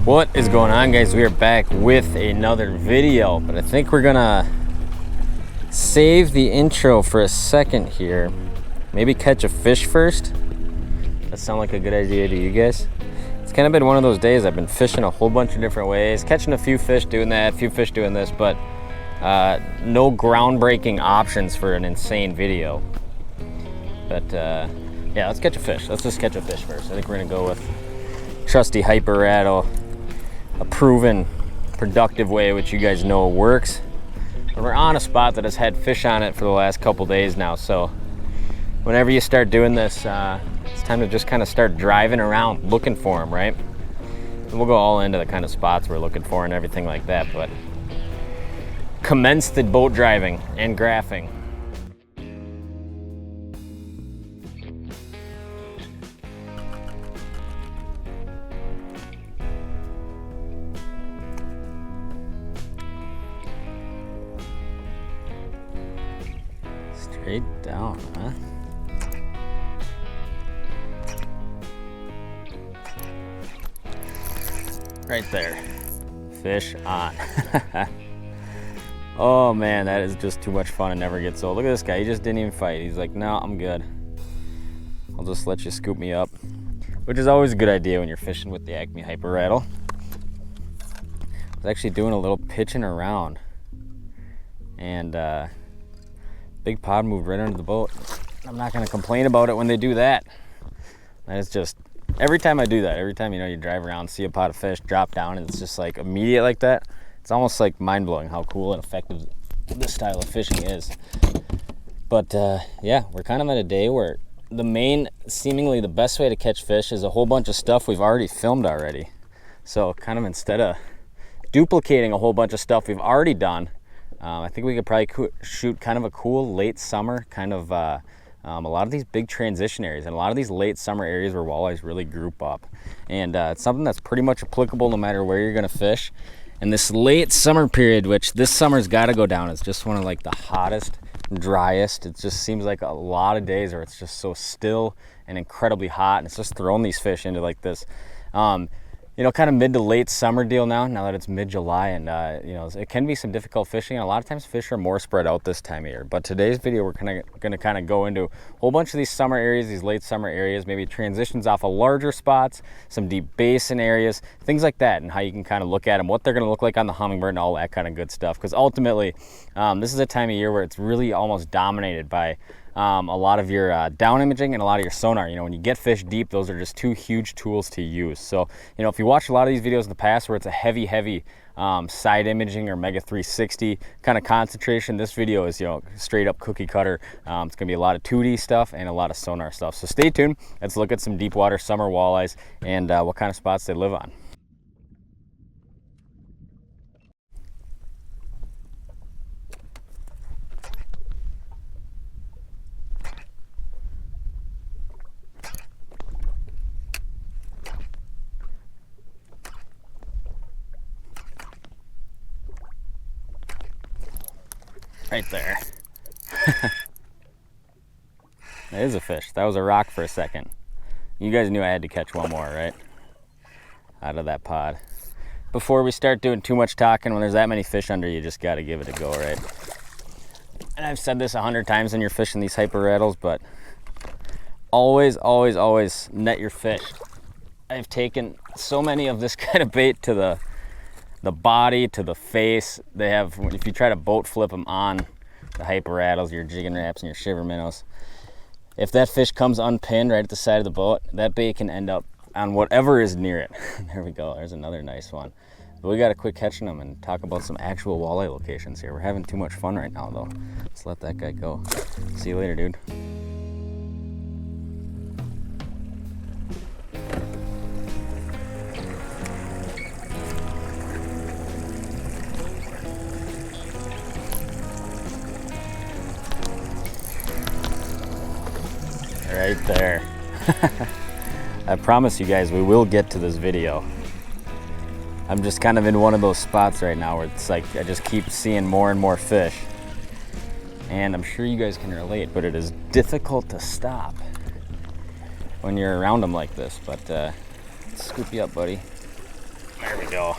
What is going on, guys? We are back with another video, but I think we're gonna save the intro for a second here. Maybe catch a fish first. That sound like a good idea to you guys? It's kind of been one of those days. I've been fishing a whole bunch of different ways, catching a few fish doing that, a few fish doing this, but no groundbreaking options for an insane video. But yeah, let's catch a fish. Let's just catch a fish first. I think we're gonna go with trusty Hyper Rattle, a proven productive way which you guys know works. But we're on a spot that has had fish on it for the last couple days now, so whenever you start doing this, it's time to just kind of start driving around looking for them, right? And we'll go all into the kind of spots we're looking for and everything like that, but commence the boat driving and graphing. Straight down, huh? Right there. Fish on. Oh man, that is just too much fun and never gets old. Look at this guy, he just didn't even fight. He's like, no, I'm good. I'll just let you scoop me up. Which is always a good idea when you're fishing with the Acme Hyper Rattle. I was actually doing a little pitching around, and big pod moved right under the boat. I'm not gonna complain about it when they do that. And it's just, every time I do that, every time, you know, you drive around, see a pod of fish, drop down, and it's just like immediate like that, it's almost like mind-blowing how cool and effective this style of fishing is. But yeah, we're kind of at a day where seemingly the best way to catch fish is a whole bunch of stuff we've already filmed already. So kind of instead of duplicating a whole bunch of stuff we've already done, I think we could probably shoot kind of a cool late summer kind of a lot of these big transition areas and a lot of these late summer areas where walleyes really group up. And it's something that's pretty much applicable no matter where you're gonna fish. And this late summer period, which this summer's gotta go down, it's just one of like the hottest, driest. It just seems like a lot of days where it's just so still and incredibly hot, and it's just throwing these fish into like this you know, kind of mid to late summer deal now that it's mid-July, and you know, it can be some difficult fishing, and a lot of times fish are more spread out this time of year. But today's video, we're gonna kind of go into a whole bunch of these summer areas, these late summer areas, maybe transitions off of larger spots, some deep basin areas, things like that, and how you can kind of look at them, what they're gonna look like on the hummingbird and all that kind of good stuff. Because ultimately, this is a time of year where it's really almost dominated by a lot of your down imaging and a lot of your sonar. You know, when you get fish deep, those are just two huge tools to use. So, you know, if you watch a lot of these videos in the past where it's a heavy side imaging or Mega 360 kind of concentration, this video is, you know, straight up cookie cutter. It's gonna be a lot of 2D stuff and a lot of sonar stuff. So stay tuned. Let's look at some deep water summer walleyes and what kind of spots they live on. Right there. That is a fish. That was a rock for a second. You guys knew I had to catch one more, right? Out of that pod. Before we start doing too much talking, when there's that many fish under, you just gotta give it a go, right? And I've said this 100 times when you're fishing these Hyper Rattles, but always, always, always net your fish. I've taken so many of this kind of bait to the body, to the face. They have, if you try to boat flip them on the Hyper Rattles, your jigging wraps and your shiver minnows, if that fish comes unpinned right at the side of the boat, that bait can end up on whatever is near it. There we go, there's another nice one. But we gotta quit catching them and talk about some actual walleye locations here. We're having too much fun right now though. Let's let that guy go. See you later, dude. Right there. I promise you guys we will get to this video. I'm just kind of in one of those spots right now where it's like I just keep seeing more and more fish. And I'm sure you guys can relate, but it is difficult to stop when you're around them like this. But let's scoop you up, buddy. There we go.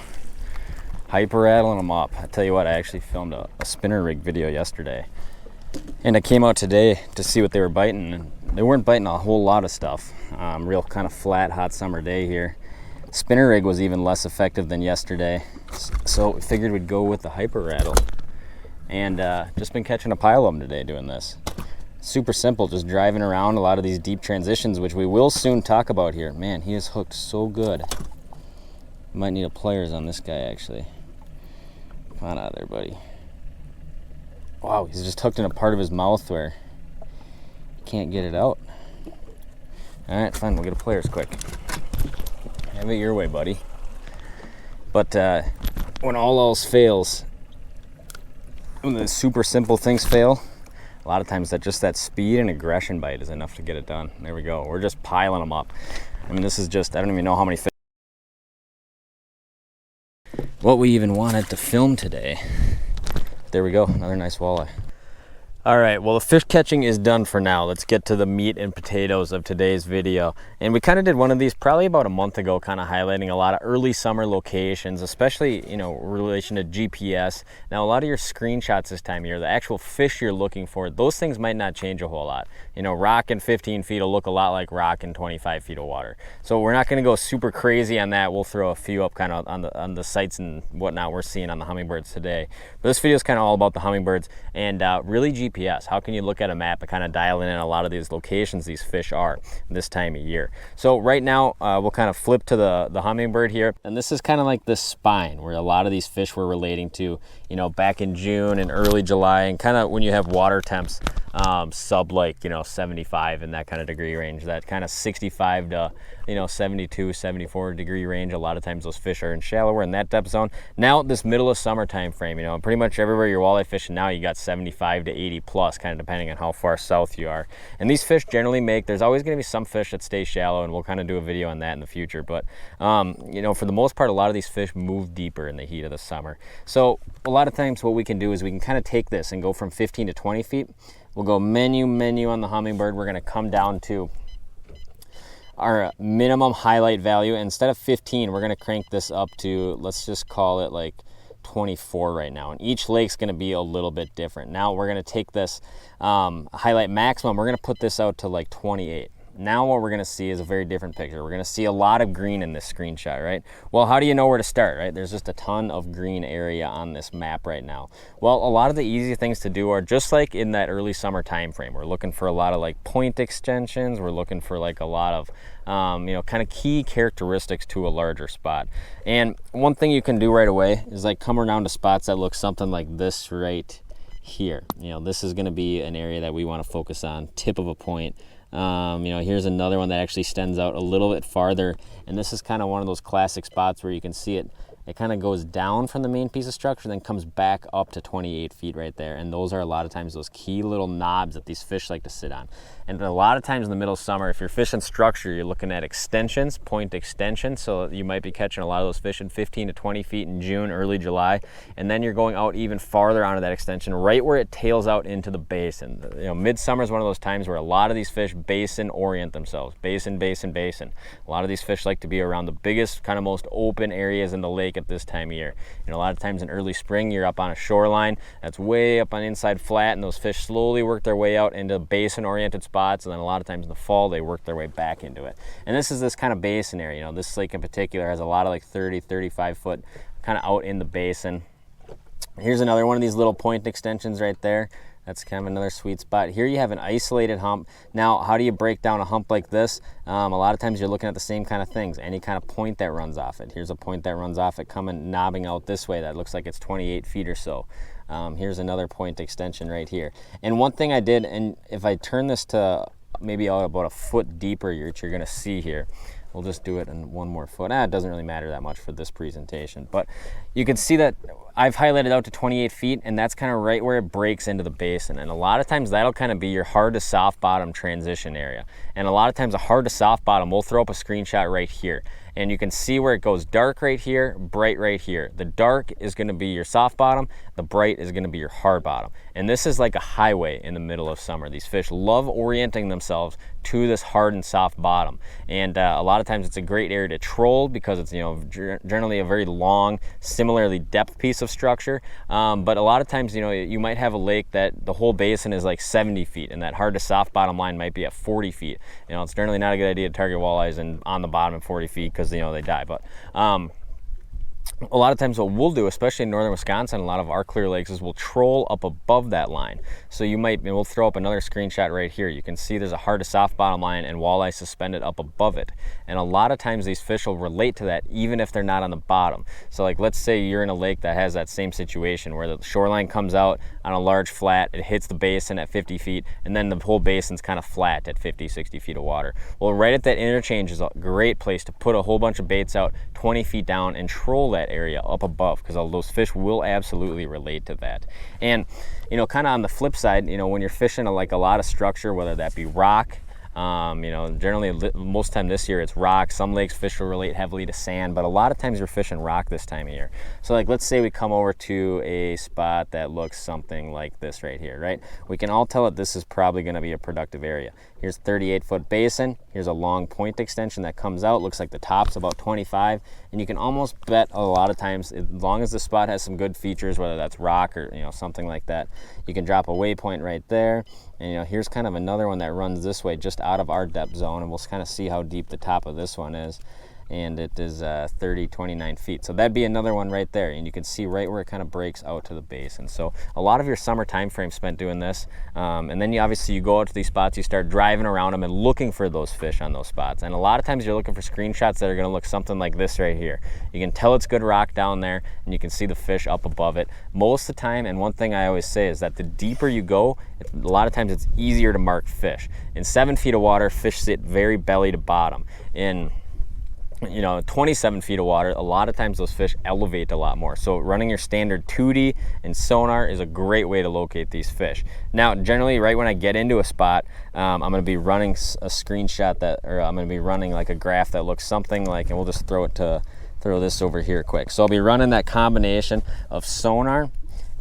Hyper rattling them up. I tell you what, I actually filmed a spinner rig video yesterday. And I came out today to see what they were biting, and they weren't biting a whole lot of stuff. Real kind of flat, hot summer day here. Spinner rig was even less effective than yesterday, so we figured we'd go with the Hyper Rattle. And just been catching a pile of them today doing this. Super simple, just driving around a lot of these deep transitions, which we will soon talk about here. Man, he is hooked so good. Might need a pliers on this guy, actually. Come on out of there, buddy. Wow, he's just hooked in a part of his mouth where he can't get it out. All right, fine, we'll get a pliers quick. Have it your way, buddy. But when all else fails, when the super simple things fail, a lot of times that speed and aggression bite is enough to get it done. There we go. We're just piling them up. I mean, this is just, I don't even know how many fish. What we even wanted to film today. There we go, another nice walleye. All right, well, the fish catching is done for now. Let's get to the meat and potatoes of today's video. And we kind of did one of these probably about a month ago, kind of highlighting a lot of early summer locations, especially, you know, in relation to GPS. Now, a lot of your screenshots this time of year, the actual fish you're looking for, those things might not change a whole lot. You know, rock in 15 feet will look a lot like rock in 25 feet of water. So we're not gonna go super crazy on that. We'll throw a few up kind of on the sites and whatnot we're seeing on the hummingbirds today. But this video is kind of all about the hummingbirds and really GPS. How can you look at a map and kind of dial in a lot of these locations these fish are this time of year? So right now we'll kind of flip to the hummingbird here, and this is kind of like the spine where a lot of these fish were relating to, you know, back in June and early July, and kind of when you have water temps sub, like, you know, 75 in that kind of degree range, that kind of 65 to, you know, 72, 74 degree range. A lot of times those fish are in shallower in that depth zone. Now this middle of summer time frame, you know, pretty much everywhere you're walleye fishing now, you got 75 to 80 plus, kind of depending on how far south you are. And these fish generally there's always going to be some fish that stay shallow, and we'll kind of do a video on that in the future. But you know, for the most part, a lot of these fish move deeper in the heat of the summer. So a lot of times what we can do is we can kind of take this and go from 15 to 20 feet. We'll go menu on the hummingbird. We're going to come down to our minimum highlight value. Instead of 15, we're going to crank this up to, let's just call it like 24 right now. And each lake's going to be a little bit different. Now we're going to take this highlight maximum. We're going to put this out to like 28. Now what we're going to see is a very different picture. We're going to see a lot of green in this screenshot, right? Well, how do you know where to start, right? There's just a ton of green area on this map right now. Well, a lot of the easy things to do are just like in that early summer time frame. We're looking for a lot of like point extensions. We're looking for like a lot of you know, kind of key characteristics to a larger spot. And one thing you can do right away is like come around to spots that look something like this right here. You know, this is going to be an area that we want to focus on, tip of a point. You know, here's another one that actually extends out a little bit farther, and this is kind of one of those classic spots where you can see it kind of goes down from the main piece of structure, then comes back up to 28 feet right there. And those are a lot of times those key little knobs that these fish like to sit on. And a lot of times in the middle of summer, if you're fishing structure, you're looking at extensions, point extensions. So you might be catching a lot of those fish in 15 to 20 feet in June, early July. And then you're going out even farther onto that extension, right where it tails out into the basin. You know, midsummer is one of those times where a lot of these fish basin orient themselves. Basin, basin, basin. A lot of these fish like to be around the biggest, kind of most open areas in the lake at this time of year. You know, a lot of times in early spring, you're up on a shoreline that's way up on inside flat, and those fish slowly work their way out into basin-oriented spots, and then a lot of times in the fall, they work their way back into it. And this is this kind of basin area. You know, this lake in particular has a lot of like 30, 35 foot kind of out in the basin. Here's another one of these little point extensions right there. That's kind of another sweet spot. Here you have an isolated hump. Now, how do you break down a hump like this? A lot of times you're looking at the same kind of things, any kind of point that runs off it. Here's a point that runs off it coming, knobbing out this way. That looks like it's 28 feet or so. Here's another point extension right here. And one thing I did, and if I turn this to maybe out about a foot deeper, you're going to see here. We'll just do it in one more foot. It doesn't really matter that much for this presentation, but you can see that I've highlighted out to 28 feet, and that's kind of right where it breaks into the basin. And a lot of times that'll kind of be your hard to soft bottom transition area. And a lot of times a hard to soft bottom, we'll throw up a screenshot right here. And you can see where it goes dark right here, bright right here. The dark is going to be your soft bottom. the bright is going to be your hard bottom. And this is like a highway in the middle of summer. These fish love orienting themselves to this hard and soft bottom. And a lot of times it's a great area to troll because it's, you know, generally a very long, similarly depth piece of structure. But a lot of times, you know, you might have a lake that the whole basin is like 70 feet and that hard to soft bottom line might be at 40 feet. You know, it's generally not a good idea to target walleyes and on the bottom at 40 feet because, you know, they die. But a lot of times what we'll do, especially in northern Wisconsin, a lot of our clear lakes, is we'll troll up above that line. So you might, and we'll throw up another screenshot right here. You can see there's a hard to soft bottom line and walleye suspended up above it. And a lot of times these fish will relate to that even if they're not on the bottom. So like, let's say you're in a lake that has that same situation where the shoreline comes out on a large flat, it hits the basin at 50 feet, and then the whole basin's kind of flat at 50, 60 feet of water. Well, right at that interchange is a great place to put a whole bunch of baits out 20 feet down and troll that area up above, because those fish will absolutely relate to that. And, you know, kind of on the flip side, you know, when you're fishing like a lot of structure, whether that be rock, you know, generally most time this year it's rock. Some lakes fish will relate heavily to sand, but a lot of times you're fishing rock this time of year. So like, let's say we come over to a spot that looks something like this right here, right? We can all tell that this is probably going to be a productive area. Here's 38-foot basin. Here's a long point extension that comes out. Looks like the top's about 25, and you can almost bet a lot of times, as long as the spot has some good features, whether that's rock or, you know, something like that, you can drop a waypoint right there. And, you know, here's kind of another one that runs this way just out of our depth zone, and we'll kind of see how deep the top of this one is. And it is 29 feet. So that'd be another one right there. And you can see right where it kind of breaks out to the basin. So a lot of your summer time frame spent doing this. And then you obviously you go out to these spots, you start driving around them and looking for those fish on those spots. And a lot of times you're looking for screenshots that are gonna look something like this right here. You can tell it's good rock down there and you can see the fish up above it. Most of the time, and one thing I always say is that the deeper you go, a lot of times it's easier to mark fish. In 7 feet of water, fish sit very belly to bottom. In 27 feet of water, a lot of times those fish elevate a lot more. So running your standard 2D and sonar is a great way to locate these fish. Now, generally, right when I get into a spot, I'm going to be running a screenshot I'm going to be running like a graph that looks something like, and we'll just throw this over here quick. So I'll be running that combination of sonar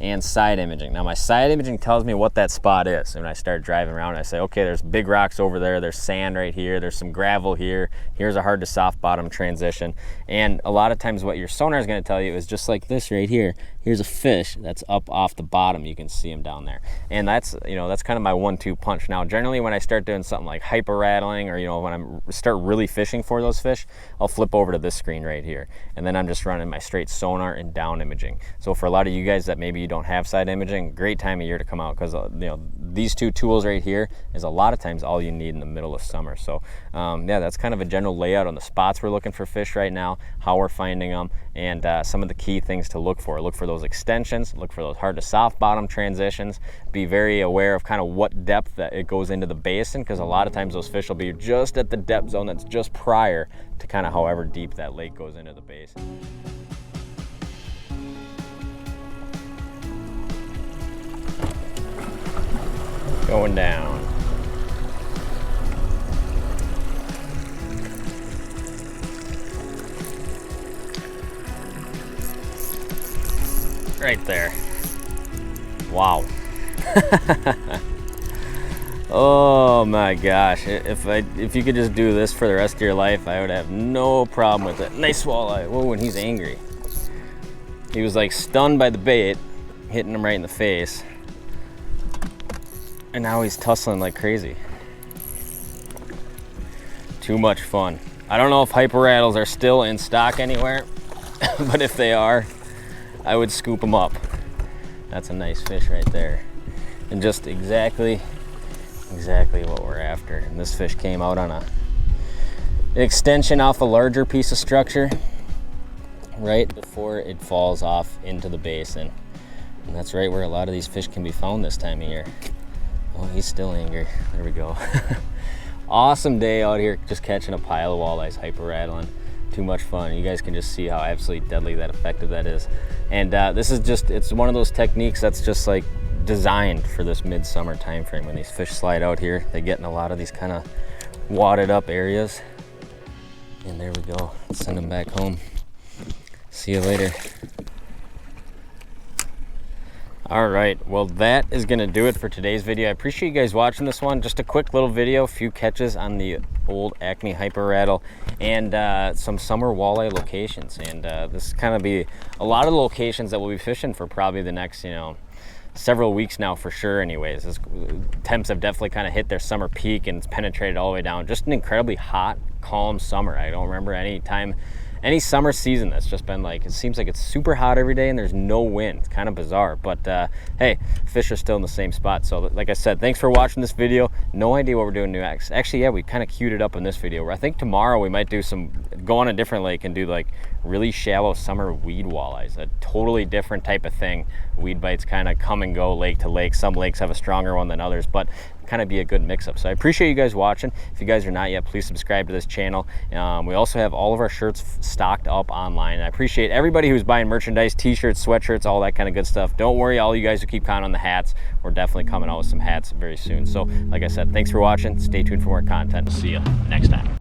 and side imaging. Now my side imaging tells me what that spot is. And when I start driving around, I say, okay, there's big rocks over there, there's sand right here, there's some gravel here, here's a hard to soft bottom transition. And a lot of times what your sonar is going to tell you is just like this right here. Here's a fish that's up off the bottom. You can see him down there. And that's, you know, that's kind of my 1-2 punch. Now generally when I start doing something like hyper rattling, or, you know, when I start really fishing for those fish, I'll flip over to this screen right here. And then I'm just running my straight sonar and down imaging. So for a lot of you guys that maybe you don't have side imaging, great time of year to come out, because you know, these two tools right here is a lot of times all you need in the middle of summer. So yeah, that's kind of a general layout on the spots we're looking for fish right now, how we're finding them, and some of the key things to look for. Look for those extensions, look for those hard to soft bottom transitions, be very aware of kind of what depth that it goes into the basin, because a lot of times those fish will be just at the depth zone that's just prior to kind of however deep that lake goes into the basin. Going down. Right there. Wow. Oh my gosh. If you could just do this for the rest of your life, I would have no problem with it. Nice walleye. Whoa, and he's angry. He was like stunned by the bait, hitting him right in the face. And now he's tussling like crazy. Too much fun. I don't know if hyper rattles are still in stock anywhere, but if they are, I would scoop them up. That's a nice fish right there. And just exactly what we're after. And this fish came out on an extension off a larger piece of structure right before it falls off into the basin. And that's right where a lot of these fish can be found this time of year. Oh, he's still angry. There we go. Awesome day out here just catching a pile of walleyes, hyper rattling. Too much fun. You guys can just see how absolutely deadly that effective that is. And this is just, it's one of those techniques that's just like designed for this midsummer time frame. When these fish slide out here, they get in a lot of these kind of wadded up areas. And there we go. Let's send them back home. See you later. All right, well, that is gonna do it for today's video. I appreciate you guys watching this one. Just a quick little video, a few catches on the old Acme Hyper Rattle, and some summer walleye locations. And this is kind of be a lot of the locations that we'll be fishing for probably the next, you know, several weeks now for sure. Anyways, temps have definitely kind of hit their summer peak and it's penetrated all the way down. Just an incredibly hot, calm summer. I don't remember any summer season that's just been like, it seems like it's super hot every day and there's no wind. It's kind of bizarre, but hey, fish are still in the same spot. So like I said, thanks for watching this video. No idea what we're doing next. Actually, yeah, we kind of queued it up in this video. I think tomorrow we might go on a different lake and do like really shallow summer weed walleyes, a totally different type of thing. Weed bites kind of come and go lake to lake. Some lakes have a stronger one than others, but kind of be a good mix-up. So I appreciate you guys watching. If you guys are not yet, please subscribe to this channel. We also have all of our shirts stocked up online. And I appreciate everybody who's buying merchandise, t-shirts, sweatshirts, all that kind of good stuff. Don't worry, all you guys who keep counting on the hats, we're definitely coming out with some hats very soon. So like I said, thanks for watching. Stay tuned for more content. See you next time.